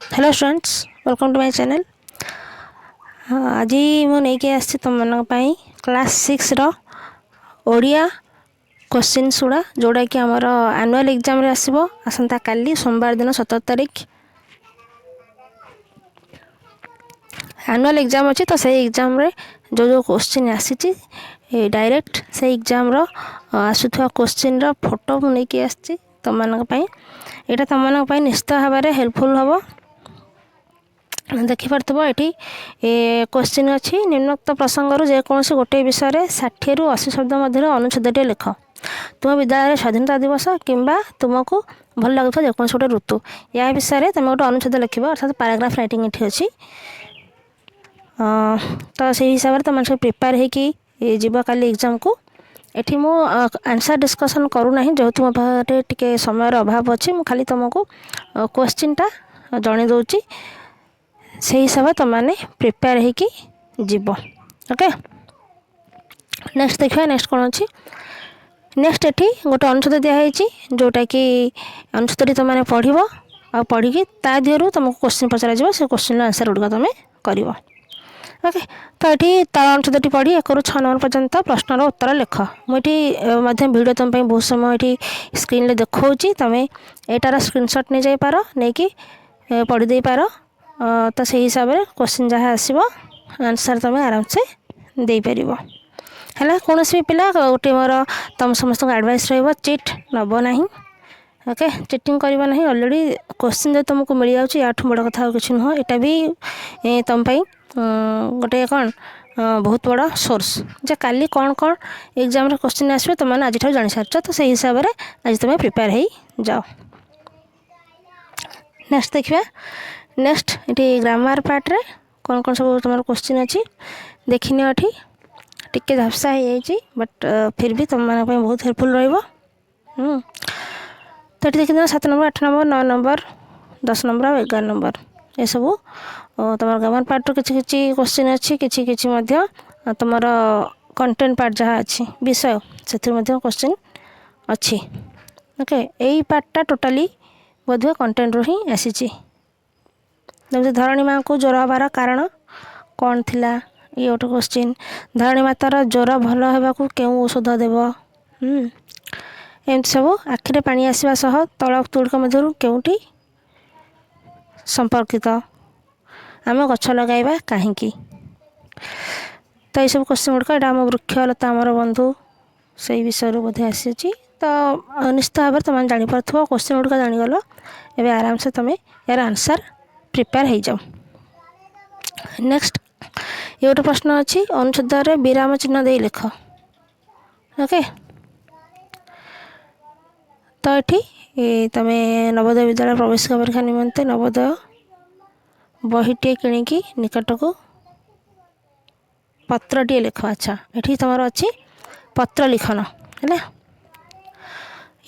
Hello students, welcome to my channel. आज मुझे आसी तुम मानी क्लास 6 ओडिया क्वेश्चन गुड़ा जोड़ा कि आमर एनुअल एग्जाम रे आसबो आसंता काली सोमवार दिन 17 तारीख एनुअल एग्जाम अच्छी। तो से एग्जाम रे जो क्वेश्चन आसी डायरेक्ट से एग्जाम रो आसुवा क्वेश्चन रो फोटो मुझे आसी तुम यहाँ तुम निश्चित भाव में हेल्पफुल हम। देखिपो ये क्वेश्चन अच्छी निम्नोक्त प्रसंग जेकोसी गोटे विषय 60 ରୁ 80 शब्द मध्य अनुच्छेद लिख। तुम विद्यालय स्वाधीनता दिवस किंबा तुमको भल लगुवा जेकोसी गोटे ऋतु या विषय तुम गोटे अनुच्छेद लिख अर्थात पैराग्राफ राइटिंग ये अच्छी। तो से हिसाब से तुम सब प्रिपेयर होगी जीव काली एग्जाम को। एठी मु आंसर डिस्कसन करूना जेहेतु मो पाखे टिके समय अभाव अच्छी मु खाली तुमको क्वेश्चन टा जणे दउची से हिसाब से तुमने प्रिपेयर होगी जीव। ओके, नेक्स्ट देखिए नेक्स्ट कौन अच्छी। नेक्स्ट एटी गोटे अनुच्छेद दिखाई जोटा कि अनुच्छेद तुमने पढ़ आ पढ़ी ता दिहरु तुमको क्वेश्चन पचरा से क्वेश्चन आंसर गुड़िक तुम कर। ओके, तो ये तार अनुच्छेद पढ़ी 1 ରୁ 6 नंबर पर्यंत प्रश्नर उत्तर लिख। मुझे वीडियो तुम बहुत समय ये स्क्रीन में देखा तुम एटार स्क्रीनशॉट नहीं जापार नहीं कि पढ़ी दे पार। तो से हिसाब से क्वेश्चन जहाँ आसो आंसर तुम आराम से दे पार है। कौन भी पिला गोटे मोर तुम समस्त एडवाइस चिट नब ना। ओके, चिटिंग करना ना। ऑलरेडी क्वेश्चन जो तुमको मिल जाऊँ या बड़ कथा कि नुह यहाँ भी तुम गोटे कौन बहुत बड़ा सोर्स जे काली कौन कौन एग्जाम क्वेश्चन आसो तुमने आज जानी सार्च। तो से हिसाब से आज तुम प्रिपेयर हो जाओ। नेक्स्ट देखिए नेक्स्ट ये ग्रामर पार्ट रे कौन कौन सब तुम क्वेश्चन अच्छी देखनी ये टिके झापसा हो बट फिर भी तुम माना बहुत हेल्पफुल रही। तो ये देखिए 7 नंबर 8 नंबर 9 नंबर 10 नंबर और 11 नंबर ये सब तुम ग्रामर पार्ट किसी क्वेश्चन अच्छी किसी तुम कंटेंट पार्ट जहाँ अच्छी विषय से क्वेश्चन अच्छी। ओके, यही पार्टा टोटाली बोधे कंटेंट रू ही आसी। जमी धरणी माँ को ज्वर हबार कारण कौन थिला ये गोटे क्वेश्चन। धरणी मातार ज्वर भल होगा क्यों औषध देव एमती सब। आखिरे पानी आसवा सह तल तुड़क मध्य केउटी संपर्कित आम गछ लगाइबा कहीं। तो ये सब क्वेश्चन गुड़क यहाँ आम वृक्षलता आमर बंधु से विषय बोधे आसी। तो निश्चित भाव तुम जापर क्वेश्चन गुड़क जानीगल एवं आराम से तुम यार आंसर प्रिपेयर हो जाओ। नेक्स्ट ये गोटे प्रश्न अच्छी अनुच्छेद विराम चिन्ह दे लिख। ओके, तो ये तुम नवोदय विद्यालय प्रवेश परीक्षा निमंते नवोदय बहीटे किणिकी निकट को पत्रटे लिख। अच्छा, ये तुम अच्छी पत्र लिखन है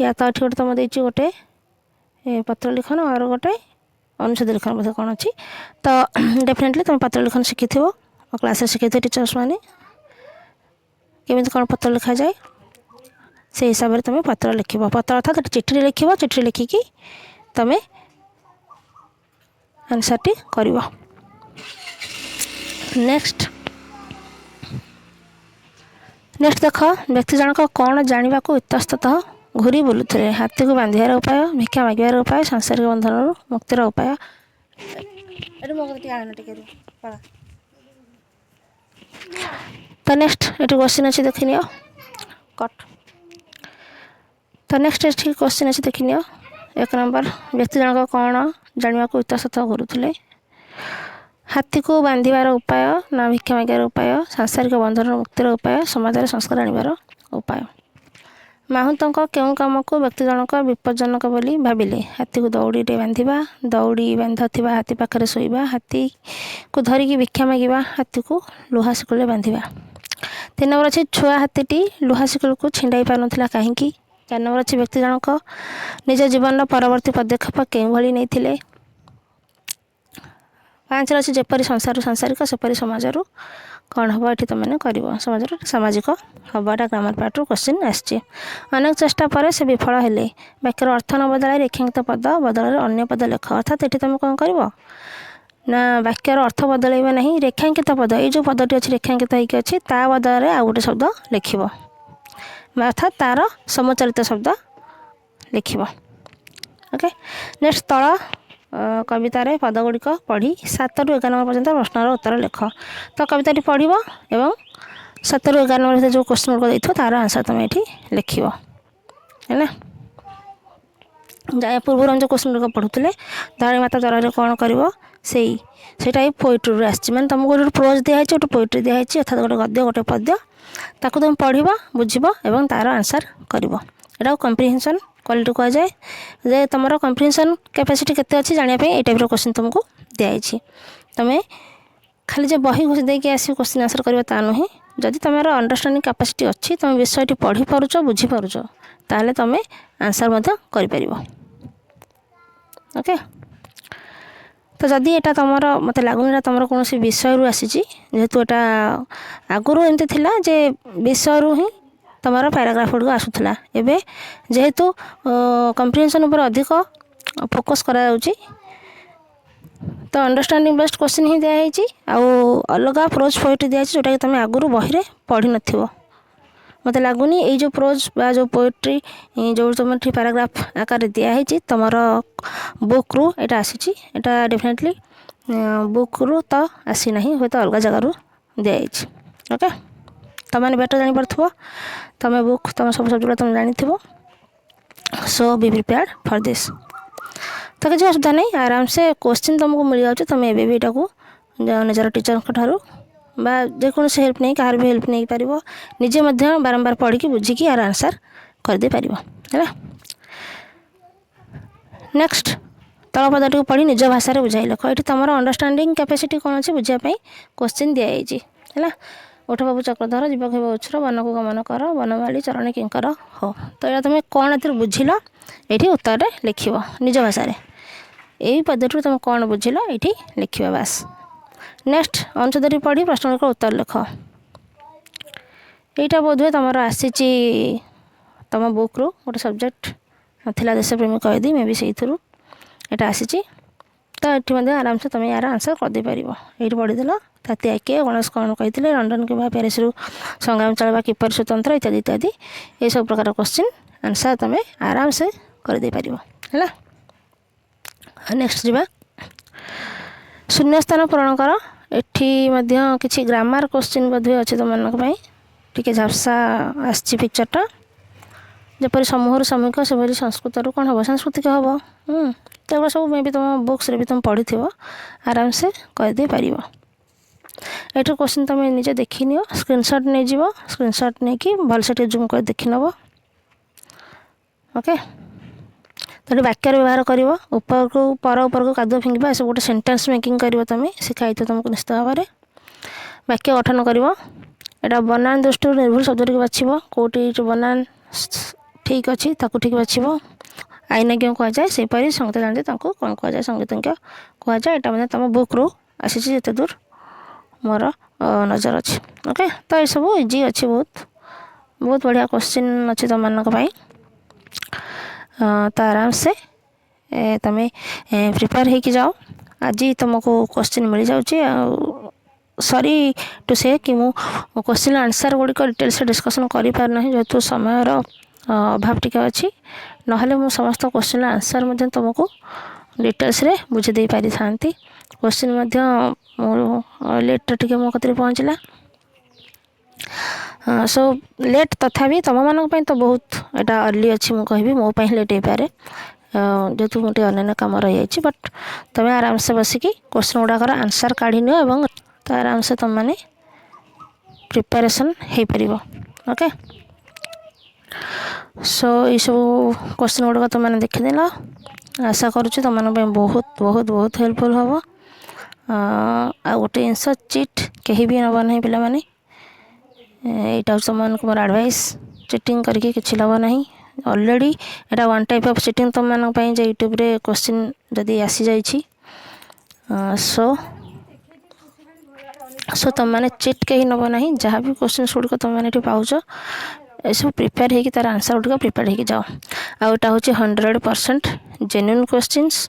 या तो ये गोटे तुम देती गोटे पत्र लिखन और गोटे अनुच्छेद लिखन बोधे कौन अच्छी। तो डेफिनेटली तुम पत्र लिखन शिखी और क्लास शिखी टीचर्स मैंने केमी कौन पत्र लिखा जाए से हिसाब से तुम पत्र लिख। पत्र अर्थात चिठी लिख चिठी लिखिकी तुम आंसर टी कर। नेक्स्ट नेक्स्ट देख व्यक्ति जनक कौन जानवा को इतस्ततः घूरी बुलुले। हाथी को बांधार उपाय, भिक्षा मागिबार उपाय, सांसारिक बंधन मुक्तिर उपाय। तो नेक्स्ट ये क्वेश्चन अच्छी देख नि कट। तो नेक्स्ट ये क्वेश्चन अच्छी देख नि 1 नंबर व्यक्ति जनक कौन जानवा को इतस्ततः घूरुले। हाथी को बांधार उपाय, ना भिक्षा मागिबार उपाय, सांसारिक बंधन मुक्तिर उपाय, समाज संस्कार आनिबार उपाय। माहुतंक केउं काम को व्यक्ति जनक विपज्जनक बोली भाविले। हाथी को दौड़ी बांधा, दौड़ी बांधा हाथी पाखे शोवा, हाथी को धरिकी भिक्षा मागिबा, हाथी को लुहा शिकल बांधा। 3 नंबर अच्छी छुआ हाथीटी लुहा शिकल को छिंडाई पार नाला कहीं। 4 नंबर अच्छी व्यक्ति जनक निज जीवन परवर्ती पदक्षेप केउं भली नहीं थिले। ପାଞ୍ଚ अच्छी जेपरी संसार सांसारिक सेपरी समाज कौन हम ये तुम मैंने कर समाज सामाजिक हवाटा ग्रामर पार्ट क्वेश्चन आसी अनेक चेष्टा पर से विफल हेले वाक्यर अर्थ न बदल रेखांकित पद बदल अन्य पद लेख अर्थात ये तुम कौन कर ना वाक्यर अर्थ बदल ना रेखांकित पद ये जो पदटी अच्छी रेखांकित होगी अच्छी ता बदल आउ गोटे शब्द लिख अर्थात तार समचरित शब्द लिख ओके नेक्स्ट तल कवितार पदगुड़िक पढ़ी 7 ରୁ 11 नंबर पर्यंत प्रश्नर उत्तर लिख तो कविताटी पढ़ एवं 7 ରୁ 11 नंबर जो क्वेश्चन गुड़िक देखो तार आंसर तुम ये लिख है जा पूर्व हम जो क्वेश्चन गुड़िक पढ़ुले धरणी माता जर कौन कर से पोएट्री आसी मैंने तुमको गोटे प्रोज दिखाई गोटे पोएट्री दिखाई अर्थात गोटे गद्य गोटे पद्य ताकू तुम पढ़ बुझ और तार आंसर कर कम्प्रिहेंशन क्वालिटी कह जाए जे तुम कम्प्रिहेंशन कैपेसिटी केते अच्छी जानापी ये टाइप क्वेश्चन तुमको दिखाई तुम्हें खाली जो बही घोष देकी आस क्वेश्चन आंसर करवा नुहे जदि तुम अंडरस्टांडिंग कैपेसिटी अच्छी तुम विषयटी पढ़ी पारुच बुझीपारुच ताहले तुम आंसर कर ओके तो जदि एटा तुमर मत लगुन तुम कौन विषय आसी जेहेतु यहाँ आगुरी एमती थिला जे विषय ही तुम पैराग्राफ गुड़ आसूला एवं जेहेतु कम्प्रिहेंशन उपर अधिक फोकस करा तो अंडरस्टांडिंग बेस्ड क्वेश्चन ही दिखाई अलग प्रोज पोएट्री दिखाई जोटा कि तुम आगुरी बही पढ़ी न मत लगुनि ये जो प्रोज बा जो पोएट्री जो तुम पैराग्राफ आकार दिखाई तुम बुक रु एटा आसी एटा डेफिनेटली बुक रु तो आसी ना हूँ तो अलग जगार दिखाई ओके तुमने बेटर जापर तुम बुक तुम सब सब्जेक्ट तुम जानी सो बी प्रिपेयर्ड फॉर दिस तो किसी असुविधा नहीं आराम से क्वेश्चन तुमको मिल जाए तुम एवं भी यहाँ निजर टीचर ठार बा जेकोसी हेल्प नहीं कहार भी हेल्प नहीं पार निजे बारंबार पढ़ी बुझिकी यार आंसर करदे पार है नेक्स्ट तल पदटी पढ़ी निज भाषा बुझाई लिख ये तुम अंडरस्टांडिंग कैपेसिटी कौन अच्छी बुझापी क्वेश्चन दिखाई है ओठ बाबू चक्रधर जीवक हे उच्छर वन को गमन कर वनमाली चरण किंकर हो तो यहाँ तुम कौन ए बुझिल ये उत्तर लिख निज भाषा यही पद्धति तुम कौन बुझिल ये लिख बास नेक्स्ट अनुच्छेद पढ़ी प्रश्न का उत्तर लिख यहीटा बोध हुए तुम आसी तुम बुक रू गोटे सब्जेक्ट थिला देशप्रेमी कैदी मे भी से यहाँ आसी तो ये आराम से तुम यार आंसर करदे पार ये पढ़ीदेल ताती आके गणेश कौन कही लंडन कि प्यारिस संग्राम चलवा किपर स्वतंत्र इत्यादि इत्यादि ये सब प्रकार क्वेश्चन आंसर तुम आराम से करदे पार है नेक्स्ट जा शून्य स्थान पूरण कर एटी किसी ग्रामर क्वेश्चन बोध अच्छे तुम टे झापसा आसी पिक्चरटा जपरी समूह सामूहिक सेपरी संस्कृत कौन हम सांस्कृतिक हम तो सब मे भी तुम बुक्स भी तुम पढ़ी आराम से करदे पार ये क्वेश्चन तुम निजे देखी नियो स्क्रीनशॉट नहीं जीव स्क्रीनशॉट नहीं कि भलसे जूम कर देखी नब ओके तो वाक्य व्यवहार कर ऊपर को पर ऊपर को कादुआ फिंगा सब गोटे सेंटेंस मेकिंग कर तुम शिखाई तुमको निश्चित भाव में वाक्य गठन कर यहाँ बनान दृष्टि निर्भुल शब्द टी बाछव कौटी बनान ठीक अच्छी ठीक बाछव आईनज्ञ कहुए सेपरी संगीत जानते कौन कहुए संगीतज्ञ कहुए यहाँ तुम बुक रू आसी जिते दूर मोर नजर अच्छी ओके तो ये सब इजी अच्छी बहुत बढ़िया क्वेश्चन अच्छी तुम मानक तो आराम से तुम प्रिपेयर हो जाओ आज तुमको क्वेश्चन मिल जाऊँगी सॉरी टू से कि मु क्वेश्चन आंसर गुड़िक डिटेल्स डिस्कसन कर पारना जेहेतु समयर अभाव टी अच्छी ना समस्त क्वेश्चन आंसर तुमको डिटेल्स रे बुझे दे पारि थांती क्वेश्चन मोर लेट टिके मो कतरे पहुँचला सो लेट तथापि तुम मान तो बहुत यहाँ अर्ली अच्छी मुझे कहि मोपाई लेट हो पारे जेहतु मुझे अन्य कम रही जाइए बट तुम आराम से बसिकी क्वेश्चन गुड़ाकर आंसर काढ़ी नियो एवं तो आराम से तुम मैंने प्रिपेरेसन हो पार ओके सो ये सब क्वेश्चन गुड़ाक तुमने देखीदेल आशा करुँच तुम बहुत बहुत बहुत हेल्पफुल हम आ गोटे जिनस चिट कहीं भी नब ना पिला माने यहाँ तुम मोर एडवाइस चिटिंग करके किसी लाभ ना ऑलरेडी यहाँ वन टाइप ऑफ चिटिंग तुम यूट्यूब रे क्वेश्चन जदि आसी जाइए सो सो तुम मैंने चिट कहीं नब ना जहाँ भी क्वेश्चन गुड़िक तुम मैंने पाच सब प्रिपेयर होगी तार आंसर गुड़िक प्रिपेयर होगी जाओ। आउटा हूँ 100% जेन्युइन क्वेश्चंस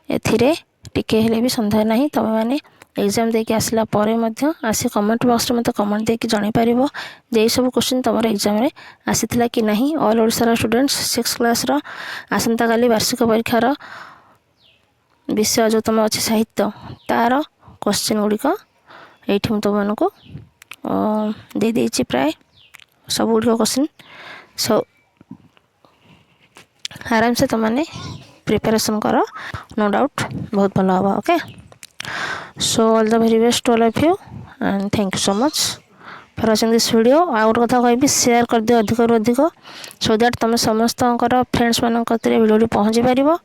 एथिरे टिके हेले भी संदेह नहीं। तुम मैंने एग्जाम देके आसला परे मध्य आसी कमेंट बॉक्स में मत कमेंट देके जणै परिबो जे सब क्वेश्चन तुम एग्जाम रे आसीथिला कि नहीं। All Odisha students 6th class रो आसंता काली वार्षिक परीक्षार विषय जो तुम अच्छे साहित्य तार क्वेश्चन गुड़िक ये तुमको दे देछि प्राय सब गुड़िक क्वेश्चन सो आराम से तुमने प्रिपरेशन कर नो डाउट बहुत भल हम। Okay so all the very best all of you and thank you so much for watching this video. आ गोटे कथा कहबी शेयर कर दियो अधिक अधिक सो दैट तुम समस्त फ्रेंड्स मान भिडियो पहुँची पार।